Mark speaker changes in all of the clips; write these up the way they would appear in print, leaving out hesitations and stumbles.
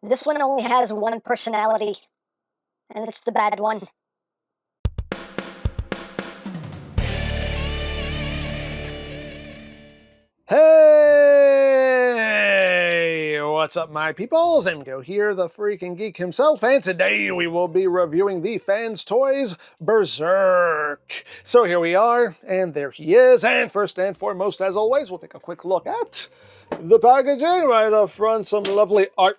Speaker 1: This one only has one personality, and it's the bad one.
Speaker 2: Hey! What's up, my peoples? EmGo here, the freaking geek himself, and today we will be reviewing the Fans Toys Berserk. So here we are, and there he is, and first and foremost, as always, we'll take a quick look at the packaging right up front. Some lovely art.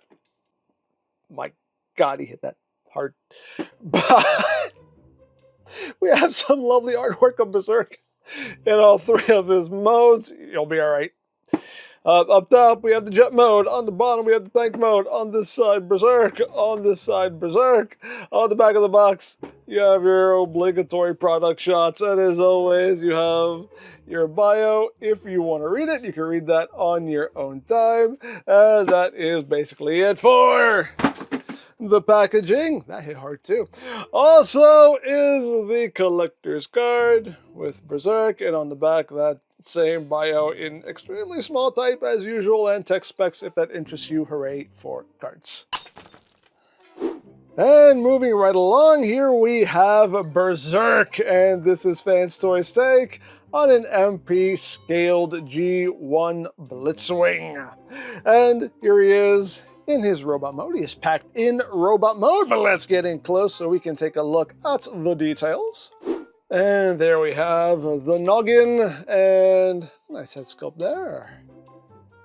Speaker 2: My God, he hit that hard. But we have some lovely artwork of Berserk in all three of his modes. You'll be alright. Up top, we have the jet mode. On the bottom, we have the tank mode. On this side, Berserk. On this side, Berserk. On the back of the box, you have your obligatory product shots. And as always, you have your bio. If you want to read it, you can read that on your own time. And that is basically it for the packaging. That hit hard too. Also is the collector's card with Berserk, and on the back that same bio in extremely small type as usual, and text specs if that interests you. Hooray for cards. And moving right along, here we have Berserk, and this is Fans Toys take on an MP scaled G1 Blitzwing. And here he is in his robot mode. He is packed in robot mode, but let's get in close so we can take a look at the details. And there we have the noggin, and nice head sculpt there.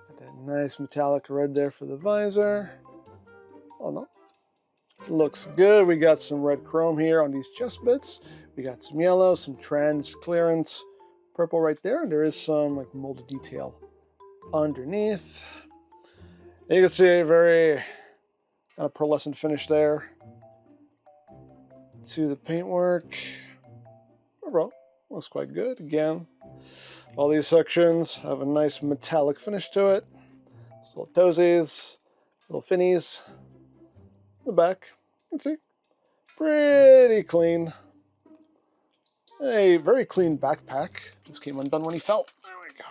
Speaker 2: Got that nice metallic red there for the visor. Oh no, looks good. We got some red chrome here on these chest bits. We got some yellow, some trans clearance, purple right there, and there is some like molded detail underneath. And you can see a very kind of pearlescent finish there to the paintwork. Overall, looks quite good. Again, all these sections have a nice metallic finish to it. Just little toesies, little finnies. The back, you can see, pretty clean. A very clean backpack. This came undone when he fell. There we go.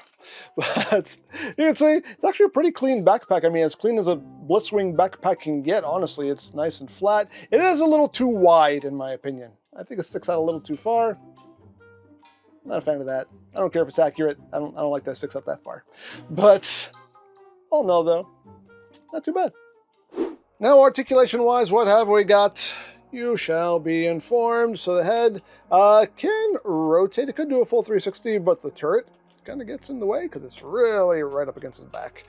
Speaker 2: But you can see it's actually a pretty clean backpack. I mean, as clean as a Blitzwing backpack can get, honestly. It's nice and flat. It is a little too wide, in my opinion. I think it sticks out a little too far. Not a fan of that. I don't care if it's accurate. I don't like that it sticks out that far. But all in all, though, not too bad. Now, articulation-wise, what have we got? You shall be informed. So the head can rotate. It could do a full 360, but the turret kind of gets in the way because it's really right up against his back.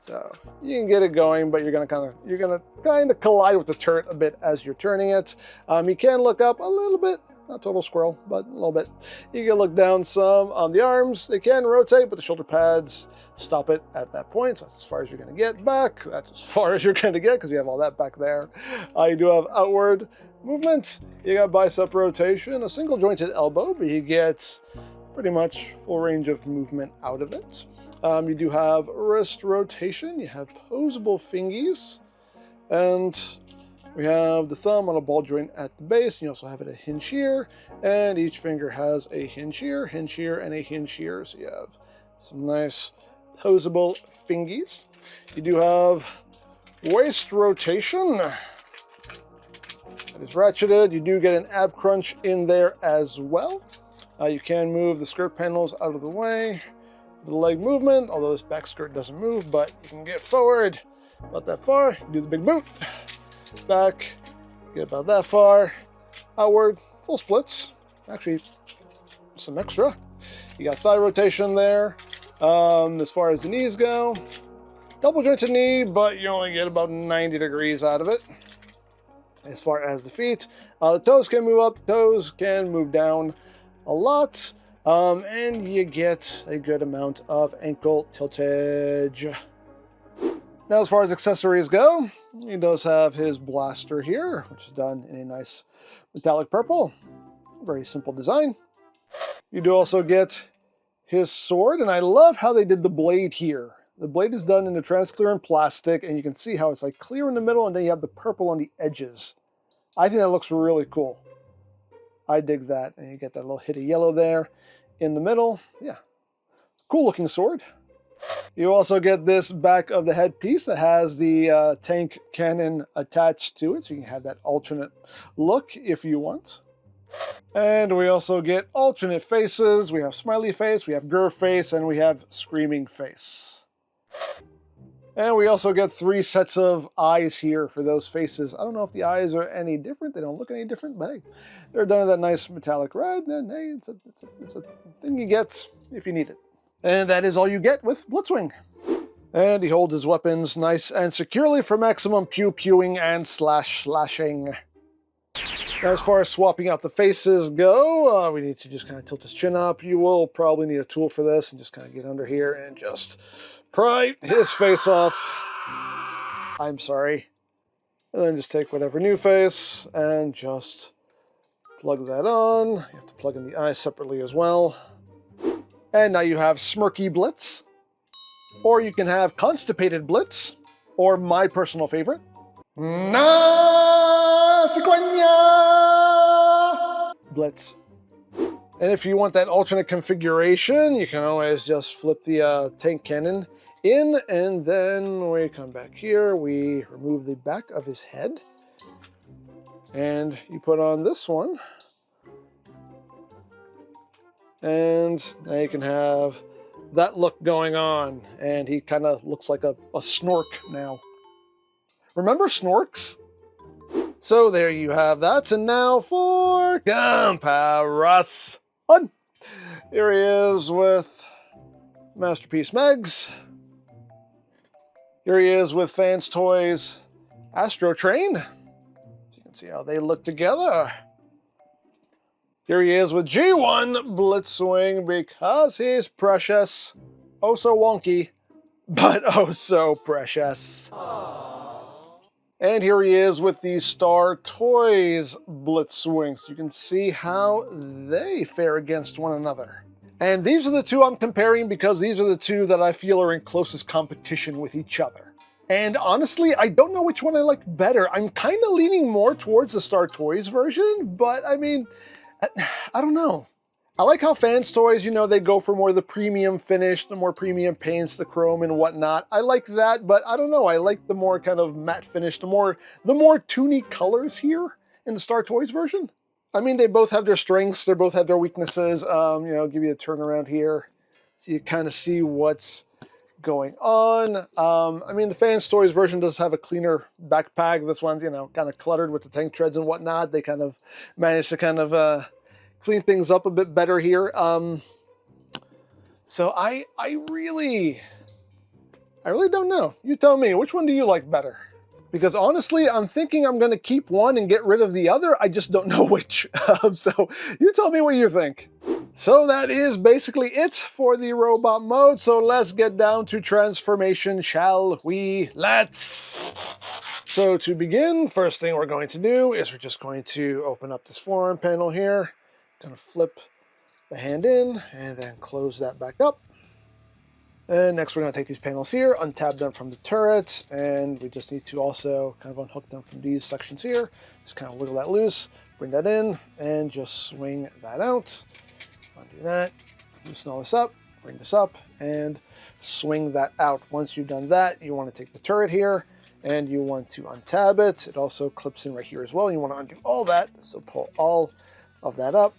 Speaker 2: So you can get it going, but you're gonna kind of collide with the turret a bit as you're turning it. You can look up a little bit. Not total squirrel, but a little bit. You can look down some on the arms. They can rotate, but the shoulder pads stop it at that point. So that's as far as you're going to get back. That's as far as you're going to get because you have all that back there. You do have outward movement. You got bicep rotation, a single jointed elbow, but you get pretty much full range of movement out of it. You do have wrist rotation. You have posable fingies, and we have the thumb on a ball joint at the base. You also have it a hinge here, and each finger has a hinge here, and a hinge here. So you have some nice posable fingies. You do have waist rotation. That is ratcheted. You do get an ab crunch in there as well. You can move the skirt panels out of the way. The leg movement, although this back skirt doesn't move, but you can get forward about that far. You do the big boot. Back, get about that far, outward, full splits, actually some extra. You got thigh rotation there. As far as the knees go, double jointed knee, but you only get about 90 degrees out of it. As far as the feet, the toes can move up, the toes can move down a lot, and you get a good amount of ankle tiltage. Now, as far as accessories go, he does have his blaster here, which is done in a nice metallic purple. Very simple design. You do also get his sword, and I love how they did the blade here. The blade is done in a transparent plastic, and you can see how it's like clear in the middle, and then you have the purple on the edges. I think that looks really cool. I dig that. And you get that little hit of yellow there in the middle. Yeah, cool looking sword. You also get this back of the headpiece that has the tank cannon attached to it, so you can have that alternate look if you want. And we also get alternate faces. We have smiley face, we have grr face, and we have screaming face. And we also get 3 sets of eyes here for those faces. I don't know if the eyes are any different. They don't look any different, but hey, they're done with that nice metallic red, and hey, it's a thing you get if you need it. And that is all you get with Blitzwing. And he holds his weapons nice and securely for maximum pew-pewing and slashing. As far as swapping out the faces go, we need to just kind of tilt his chin up. You will probably need a tool for this, and just kind of get under here and just pry his face off. I'm sorry. And then just take whatever new face and just plug that on. You have to plug in the eyes separately as well. And now you have Smirky Blitz. Or you can have Constipated Blitz. Or my personal favorite, Blitz. And if you want that alternate configuration, you can always just flip the tank cannon in, and then we come back here, we remove the back of his head, and you put on this one, and now you can have that look going on, and he kind of looks like a snork now. Remember snorks? So there you have that, and now for comparison. Here he is with Masterpiece Megs. Here he is with Fans Toys Astro Train. So you can see how they look together. Here he is with G1 Blitzwing because he's precious. Oh so wonky, but oh so precious. And here he is with the Star Toys Blitzwing. So you can see how they fare against one another. And these are the two I'm comparing because these are the two that I feel are in closest competition with each other. And honestly, I don't know which one I like better. I'm kind of leaning more towards the Star Toys version, but I mean, I don't know. I like how Fans Toys, you know, they go for more of the premium finish, the more premium paints, the chrome and whatnot. I like that, but I don't know. I like the more kind of matte finish, the more toony colors here in the Star Toys version. I mean, they both have their strengths. They both have their weaknesses. You know, give you a turnaround here so you kind of see what's going on. I mean, the Fans Toys version does have a cleaner backpack. This one's, you know, kind of cluttered with the tank treads and whatnot. They kind of managed to kind of clean things up a bit better here. So I really don't know. You tell me, which one do you like better? Because honestly, I'm thinking I'm going to keep one and get rid of the other. I just don't know which. So you tell me what you think. So that is basically it for the robot mode. So let's get down to transformation, shall we? Let's! So to begin, first thing we're going to do is we're just going to open up this forearm panel here. Going to flip the hand in and then close that back up. And next we're going to take these panels here, untab them from the turret, and we just need to also kind of unhook them from these sections here. Just kind of wiggle that loose, bring that in, and just swing that out. Undo that, loosen all this up, bring this up, and swing that out. Once you've done that, you want to take the turret here, and you want to untab it. It also clips in right here as well. You want to undo all that, so pull all of that up.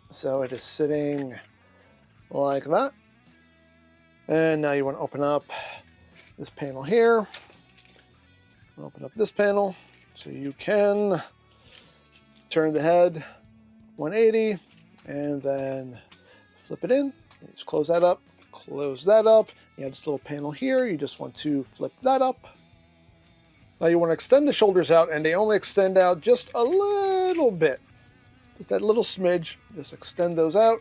Speaker 2: So it is sitting like that. And now you want to open up this panel here. Open up this panel so you can turn the head 180 and then flip it in. You just close that up, close that up. You have this little panel here. You just want to flip that up. Now you want to extend the shoulders out, and they only extend out just a little bit. Just that little smidge. Just extend those out.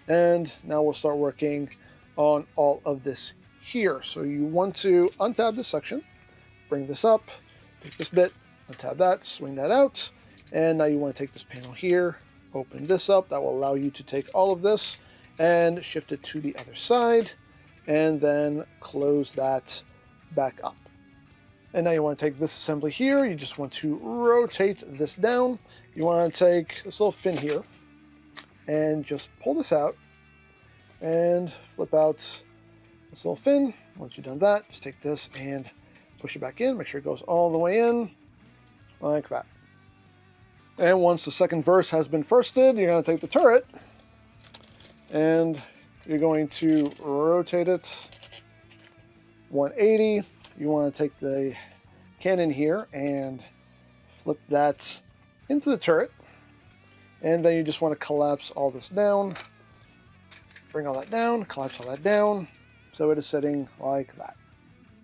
Speaker 2: And now we'll start working on all of this here. So you want to untab this section, bring this up, take this bit, untab that, swing that out, and now you want to take this panel here, open this up. That will allow you to take all of this and shift it to the other side, and then close that back up. And now you want to take this assembly here. You just want to rotate this down. You want to take this little fin here and just pull this out and flip out this little fin. Once you've done that, just take this and push it back in. Make sure it goes all the way in, like that. And once the second verse has been firsted, you're going to take the turret and you're going to rotate it 180. You want to take the cannon here and flip that into the turret. And then you just want to collapse all this down. Bring all that down, collapse all that down. So it is sitting like that.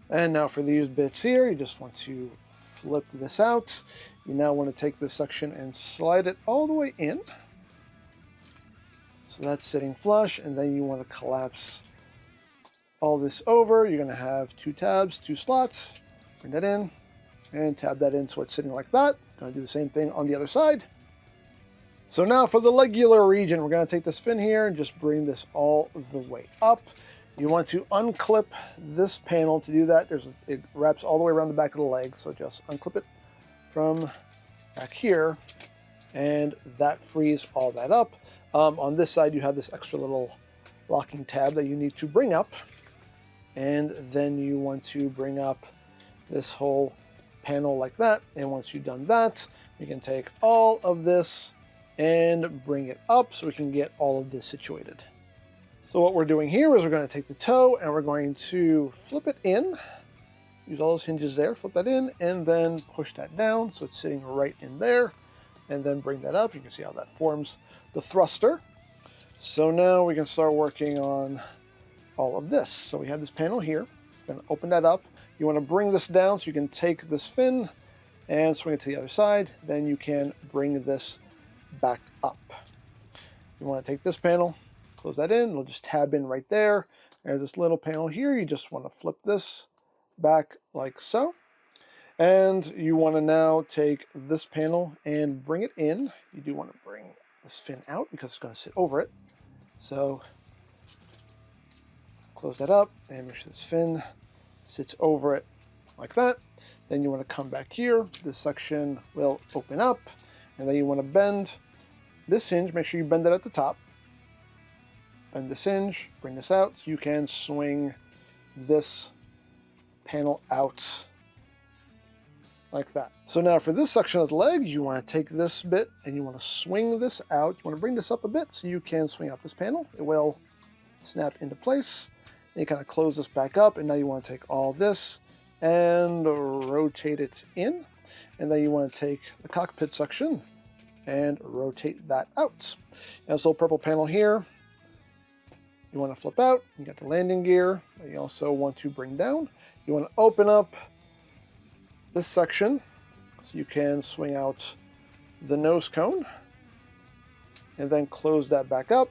Speaker 2: And now for these bits here, you just want to flip this out. You now want to take this section and slide it all the way in. So that's sitting flush, and then you want to collapse all this over. You're going to have 2 tabs, 2 slots. Bring that in and tab that in so it's sitting like that. Going to do the same thing on the other side. So now for the legular region, we're going to take this fin here and just bring this all the way up. You want to unclip this panel. To do that, it wraps all the way around the back of the leg, so just unclip it from back here, and that frees all that up. On this side, you have this extra little locking tab that you need to bring up, and then you want to bring up this whole panel like that. And once you've done that, you can take all of this and bring it up so we can get all of this situated. So what we're doing here is we're going to take the toe and we're going to flip it in. Use all those hinges there, flip that in, and then push that down so it's sitting right in there. And then bring that up. You can see how that forms the thruster. So now we can start working on all of this. So we have this panel here. We're going to open that up. You want to bring this down so you can take this fin and swing it to the other side. Then you can bring this back up. You want to take this panel, close that in. It'll just tab in right there. There's this little panel here. You just want to flip this back like so. And you want to now take this panel and bring it in. You do want to bring this fin out because it's going to sit over it. So close that up and make sure this fin sits over it like that. Then you want to come back here. This section will open up. And then you want to bend this hinge. Make sure you bend it at the top. Bend this hinge, bring this out so you can swing this panel out like that. So now for this section of the leg, you want to take this bit and you want to swing this out. You want to bring this up a bit so you can swing out this panel. It will snap into place. And you kind of close this back up, and now you want to take all this and rotate it in. And then you want to take the cockpit section and rotate that out. And this little purple panel here, you want to flip out. You got the landing gear that you also want to bring down. You want to open up this section so you can swing out the nose cone and then close that back up.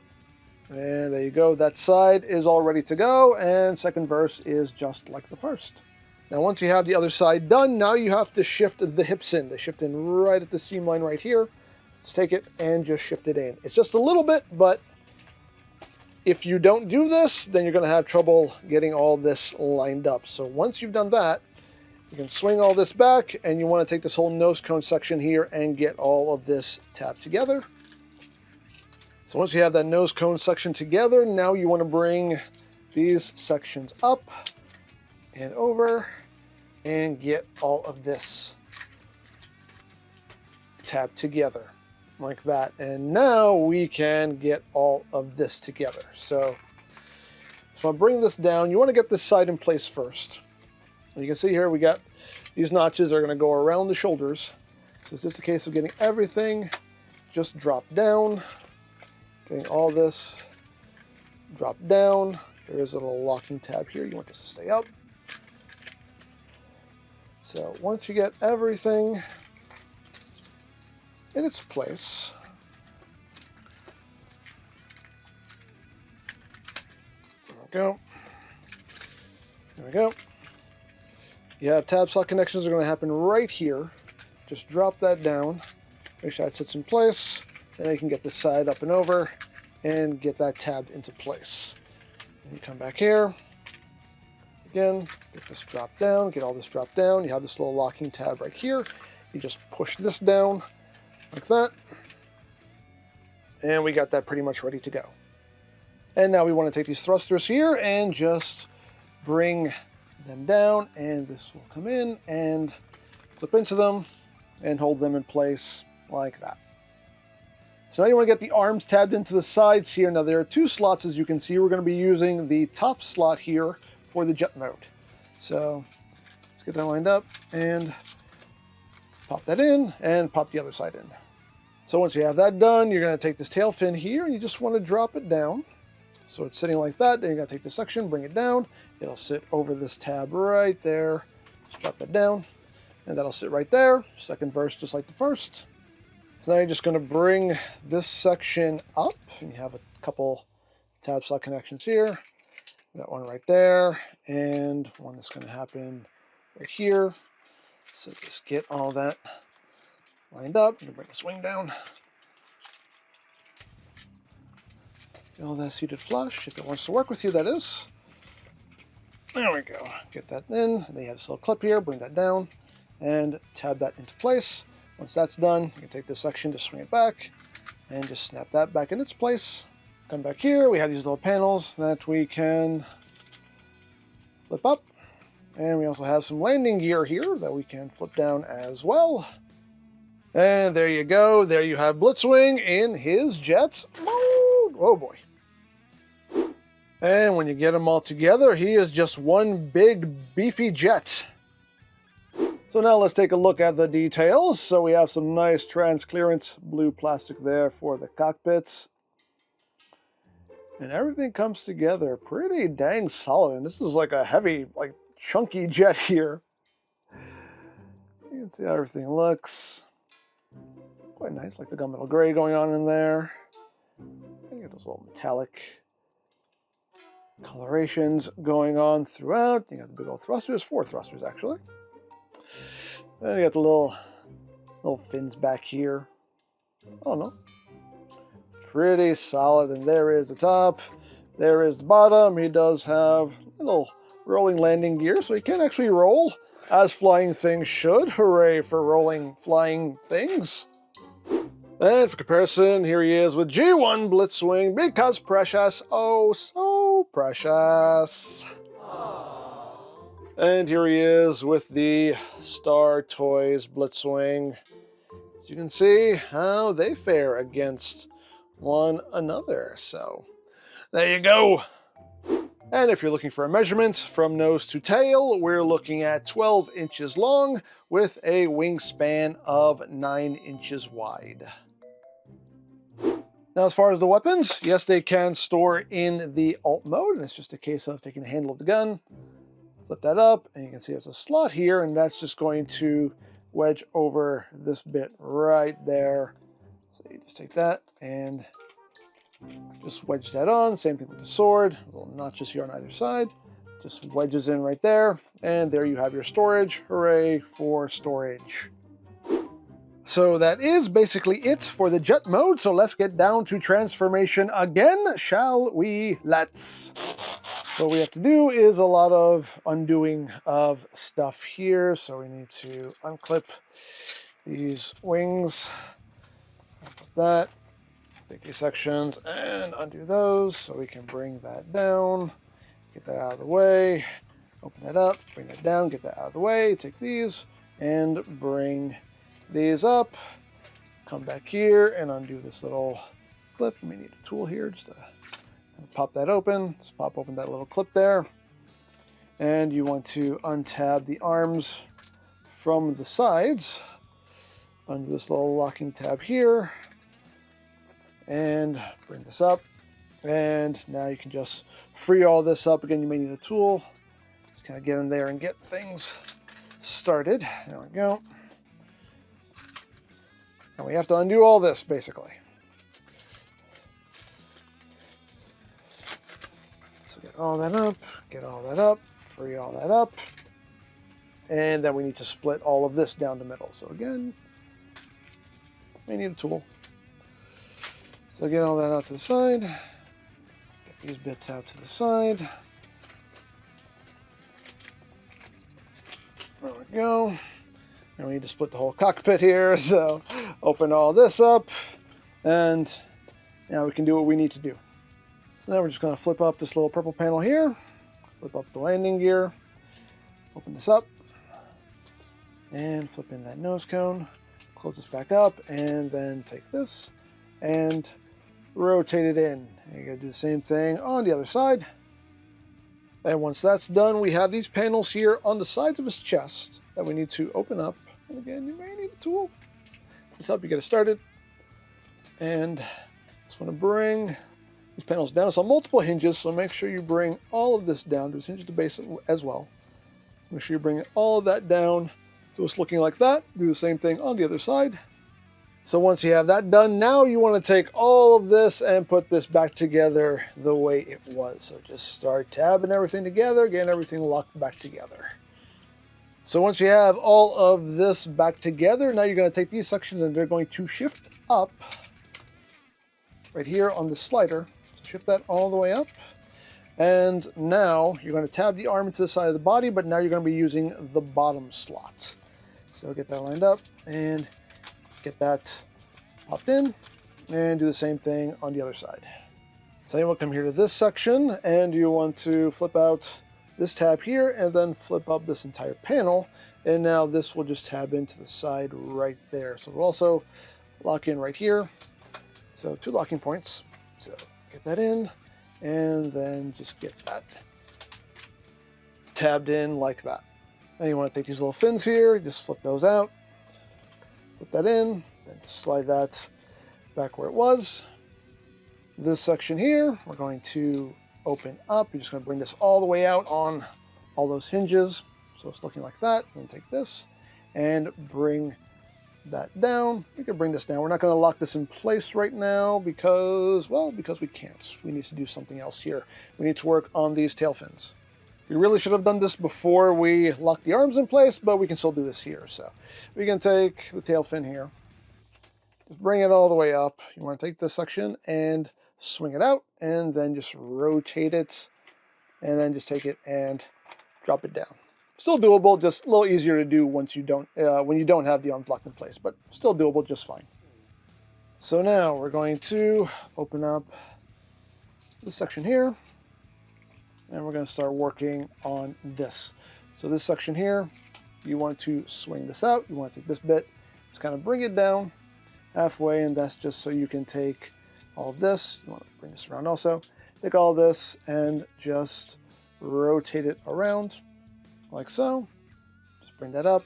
Speaker 2: And there you go. That side is all ready to go, and second verse is just like the first. Now once you have the other side done, now you have to shift the hips in. They shift in right at the seam line right here. Let's take it and just shift it in. It's just a little bit, but if you don't do this, then you're going to have trouble getting all this lined up. So once you've done that, you can swing all this back, and you want to take this whole nose cone section here and get all of this tapped together. So once you have that nose cone section together, now you want to bring these sections up and over and get all of this tapped together like that. And now we can get all of this together. So I'll bring this down. You want to get this side in place first. And you can see here we got these notches that are going to go around the shoulders. So it's just a case of getting everything just dropped down. Getting all this dropped down. There is a little locking tab here. You want this to stay up. So once you get everything in its place, there we go. There we go. You have tab slot connections are going to happen right here. Just drop that down. Make sure that sits in place. And then you can get this side up and over and get that tabbed into place. And you come back here. Again, get this dropped down, get all this dropped down. You have this little locking tab right here. You just push this down like that. And we got that pretty much ready to go. And now we want to take these thrusters here and just bring them down, and this will come in and clip into them and hold them in place like that. So now you want to get the arms tabbed into the sides here. Now there are 2 slots, as you can see. We're going to be using the top slot here for the jet mode. So let's get that lined up and pop that in and pop the other side in. So once you have that done, you're going to take this tail fin here and you just want to drop it down. So it's sitting like that. Then you're going to take this section, bring it down. It'll sit over this tab right there. Just drop that down and that'll sit right there. Second verse just like the first. So now you're just going to bring this section up, and you have a couple tab slot connections here. Got one right there, and one that's going to happen right here. So just get all that lined up. You bring the swing down. Get all that seated flush, if it wants to work with you, that is. There we go. Get that in. And then you have this little clip here. Bring that down and tab that into place. Once that's done, you can take this section, just swing it back, and just snap that back in its place. Come back here, we have these little panels that we can flip up. And we also have some landing gear here that we can flip down as well. And there you go. There you have Blitzwing in his jets mode. Oh boy. And when you get them all together, he is just one big beefy jet. So now let's take a look at the details. So we have some nice transclearance blue plastic there for the cockpits. And everything comes together pretty dang solid. And this is like a heavy, like chunky jet here. You can see how everything looks. Quite nice, like the gunmetal gray going on in there. You get those little metallic colorations going on throughout. You got the big old thrusters, 4 thrusters actually. Then you got the little fins back here. Oh no. Pretty solid, and there is the top. There is the bottom. He does have little rolling landing gear, so he can actually roll as flying things should. Hooray for rolling flying things. And for comparison, here he is with G1 Blitzwing, because precious, oh so precious. And here he is with the Star Toys Blitzwing. As you can see how they fare against one another. So there you go. And if you're looking for a measurement from nose to tail, we're looking at 12 inches long with a wingspan of 9 inches wide. Now, as far as the weapons, yes, they can store in the alt mode, and it's just a case of taking the handle of the gun, flip that up, and you can see there's a slot here, and that's just going to wedge over this bit right there. So you just take that and just wedge that on. Same thing with the sword. Little notches here on either side. Just wedges in right there. And there you have your storage. Hooray for storage. So that is basically it for the jet mode. So let's get down to transformation again, shall we? Let's. So what we have to do is a lot of undoing of stuff here. So we need to unclip these wings. That, take these sections and undo those so we can bring that down, get that out of the way, open that up, bring that down, get that out of the way, take these and bring these up, come back here and undo this little clip. You may need a tool here just to pop that open, just pop open that little clip there, and you want to untab the arms from the sides, undo this little locking tab here, and bring this up, and now you can just free all this up. Again, you may need a tool. Just kind of get in there and get things started. There we go. And we have to undo all this, basically. So get all that up, free all that up, and then we need to split all of this down the middle. So again, we need a tool. So get all that out to the side, get these bits out to the side. There we go. And we need to split the whole cockpit here, so open all this up, and now we can do what we need to do. So now we're just going to flip up this little purple panel here, flip up the landing gear, open this up, and flip in that nose cone, close this back up, and then take this and rotate it in. And you're going to do the same thing on the other side. And once that's done, we have these panels here on the sides of his chest that we need to open up. And again, you may need a tool. This help you get it started. And just want to bring these panels down. It's on multiple hinges, so make sure you bring all of this down. There's hinge at the base as well. Make sure you bring all of that down so it's looking like that. Do the same thing on the other side. So once you have that done, now you want to take all of this and put this back together the way it was. So just start tabbing everything together, getting everything locked back together. So once you have all of this back together, now you're going to take these sections and they're going to shift up right here on the slider. So shift that all the way up. And now you're going to tab the arm into the side of the body, but now you're going to be using the bottom slot. So get that lined up and get that popped in, and do the same thing on the other side. So you will come here to this section, and you want to flip out this tab here, and then flip up this entire panel, and now this will just tab into the side right there. So we'll also lock in right here. So 2 locking points. So get that in, and then just get that tabbed in like that. Now you want to take these little fins here, just flip those out. Flip that in, then just slide that back where it was. This section here, we're going to open up. You're just going to bring this all the way out on all those hinges. So it's looking like that. Then take this and bring that down. We can bring this down. We're not going to lock this in place right now because, well, because we can't. We need to do something else here. We need to work on these tail fins. We really should have done this before we locked the arms in place, but we can still do this here. So we can take the tail fin here, just bring it all the way up. You want to take this section and swing it out, and then just rotate it, and then just take it and drop it down. Still doable, just a little easier to do once you don't, when you don't have the arms locked in place, but still doable just fine. So now we're going to open up this section here. And we're going to start working on this. So this section here, you want to swing this out. You want to take this bit, just kind of bring it down halfway, and that's just so you can take all of this. You want to bring this around also. Take all of this and just rotate it around like so. Just bring that up.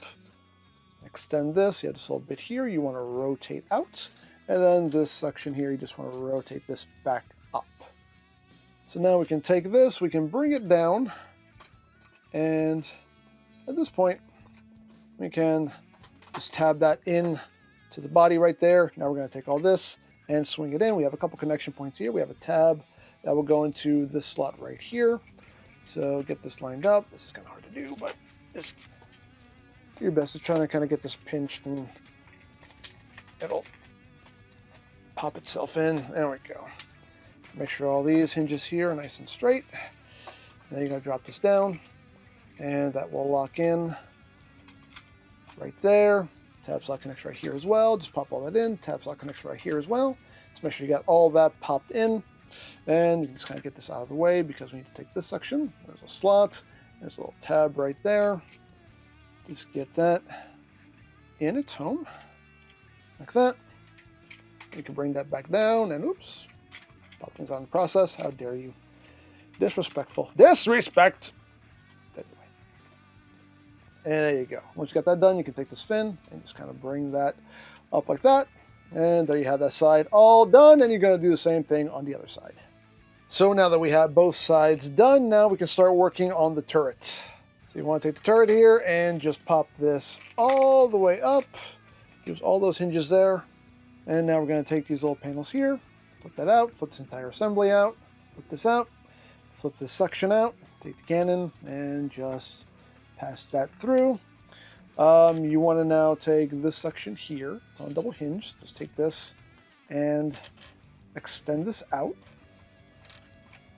Speaker 2: Extend this. You have this little bit here you want to rotate out. And then this section here, you just want to rotate this back up. So now we can take this, we can bring it down, and at this point, we can just tab that in to the body right there. Now we're going to take all this and swing it in. We have a couple connection points here. We have a tab that will go into this slot right here. So get this lined up. This is kind of hard to do, but just do your best. It's trying to kind of get this pinched, and it'll pop itself in. There we go. Make sure all these hinges here are nice and straight. Then you're going to drop this down, and that will lock in right there. Tab slot connects right here as well. Just pop all that in. Tab slot connects right here as well. Just make sure you got all that popped in. And you can just kind of get this out of the way because we need to take this section. There's a slot. There's a little tab right there. Just get that in its home, like that. You can bring that back down, and oops. Pop things out in the process. How dare you? Disrespectful. Disrespect! Anyway. And there you go. Once you got that done, you can take this fin and just kind of bring that up like that. And there you have that side all done. And you're going to do the same thing on the other side. So now that we have both sides done, now we can start working on the turret. So you want to take the turret here and just pop this all the way up. Gives all those hinges there. And now we're going to take these little panels here. Flip that out, flip this entire assembly out, flip this out, flip this section out, take the cannon, and just pass that through. You want to now take this section here on double hinge. Just take this and extend this out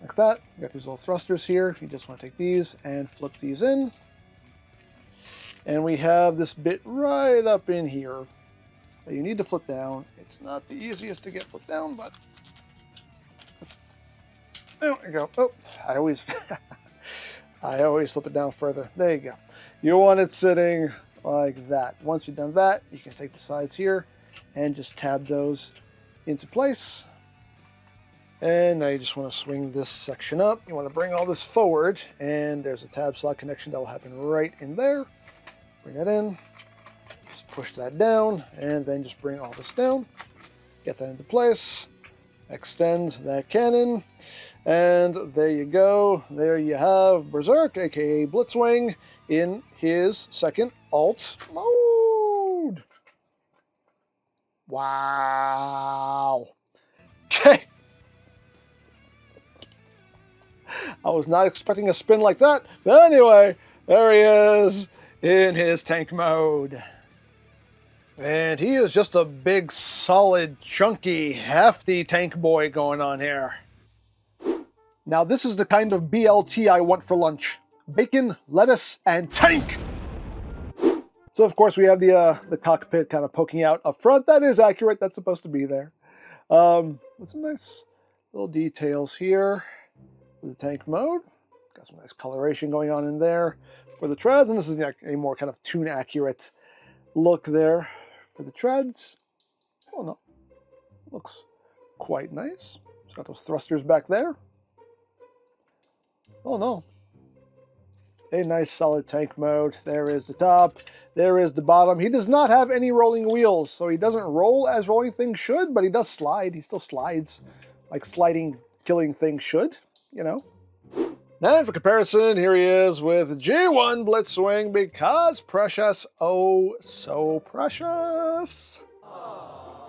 Speaker 2: like that. You got these little thrusters here. You just want to take these and flip these in. And we have this bit right up in here that you need to flip down. It's not the easiest to get flipped down, but there we go. Oh, I always I always flip it down further. There you go. You want it sitting like that. Once you've done that, you can take the sides here and just tab those into place. And now you just want to swing this section up. You want to bring all this forward, and there's a tab slot connection that will happen right in there. Bring that in, just push that down, and then just bring all this down. Get that into place. Extend that cannon, and there you go. There you have Berserk, aka Blitzwing, in his second alt mode. Wow. Okay. I was not expecting a spin like that, but anyway, there he is in his tank mode. And he is just a big, solid, chunky, hefty tank boy going on here. Now this is the kind of BLT I want for lunch. Bacon, lettuce, and tank! So of course we have the cockpit kind of poking out up front. That is accurate, that's supposed to be there. With some nice little details here. The tank mode. Got some nice coloration going on in there for the treads, and this is a more kind of tune accurate look there for the treads. Oh no, looks quite nice. It's got those thrusters back there. Oh no, a nice solid tank mode. There is the top, there is the bottom. He does not have any rolling wheels, so he doesn't roll as rolling things should, but he does slide. He still slides like sliding, killing things should. You know. And for comparison, here he is with G1 Blitzwing, because precious, oh so precious.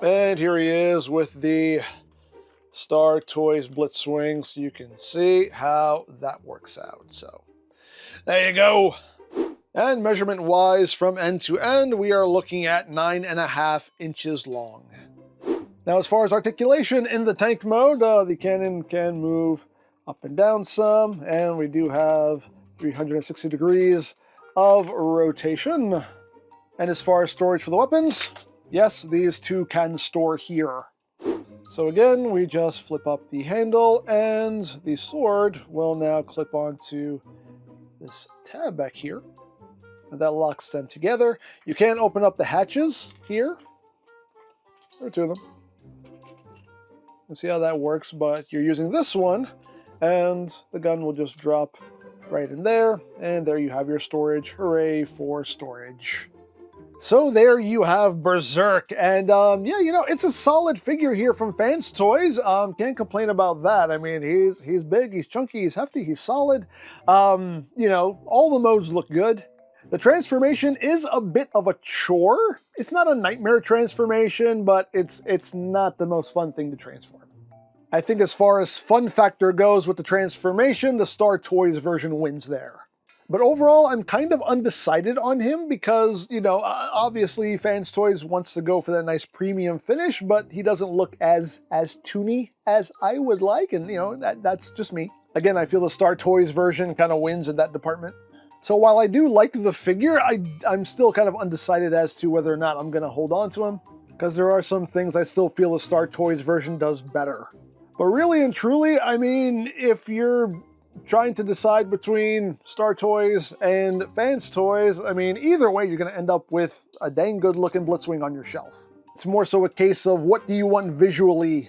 Speaker 2: And here he is with the Star Toys Blitzwing, so you can see how that works out. So there you go. And measurement-wise, from end to end, we are looking at 9.5 inches long. Now, as far as articulation in the tank mode, the cannon can move up and down some, and we do have 360 degrees of rotation. And as far as storage for the weapons, yes, these two can store here. So again, we just flip up the handle, and the sword will now clip onto this tab back here, and that locks them together. You can open up the hatches here. There are two of them. Let's see how that works, but you're using this one, and the gun will just drop right in there, and there you have your storage. Hooray for storage. So there you have Berserk, and yeah, you know, it's a solid figure here from Fans Toys. Can't complain about that. I mean, he's big, he's chunky, he's hefty, he's solid. You know, all the modes look good. The transformation is a bit of a chore. It's not a nightmare transformation, but it's not the most fun thing to transform. I think as far as fun factor goes with the transformation, the Star Toys version wins there. But overall, I'm kind of undecided on him because, you know, obviously Fans Toys wants to go for that nice premium finish, but he doesn't look as toony as I would like, and, you know, that's just me. Again, I feel the Star Toys version kind of wins in that department. So while I do like the figure, I'm still kind of undecided as to whether or not I'm going to hold on to him, because there are some things I still feel the Star Toys version does better. But really and truly, I mean, if you're trying to decide between Star Toys and Fans Toys, I mean, either way, you're going to end up with a dang good looking Blitzwing on your shelf. It's more so a case of what do you want visually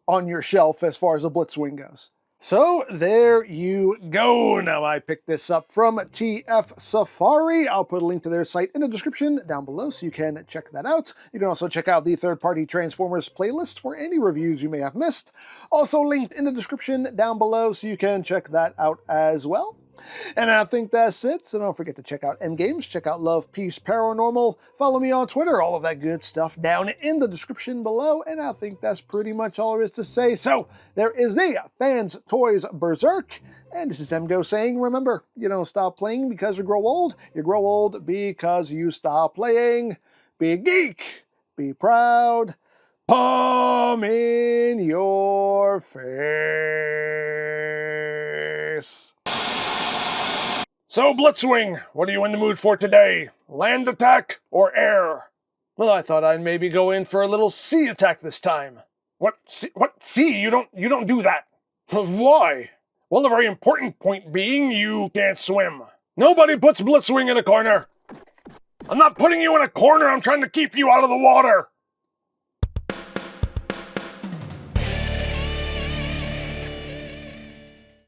Speaker 2: on your shelf as far as a Blitzwing goes. So there you go. Now I picked this up from TF Safari. I'll put a link to their site in the description down below so you can check that out. You can also check out the third-party Transformers playlist for any reviews you may have missed. Also linked in the description down below so you can check that out as well. And I think that's it, so don't forget to check out EmGo's, check out Love, Peace, Paranormal, follow me on Twitter, all of that good stuff down in the description below, and I think that's pretty much all there is to say. So, there is the Fans Toys Berserk, and this is EmGo saying, remember, you don't stop playing because you grow old because you stop playing. Be a geek, be proud, palm in your face. So, Blitzwing, what are you in the mood for today? Land attack or air? Well, I thought I'd maybe go in for a little sea attack this time. What sea? You don't do that. Why? Well, the very important point being you can't swim. Nobody puts Blitzwing in a corner. I'm not putting you in a corner, I'm trying to keep you out of the water.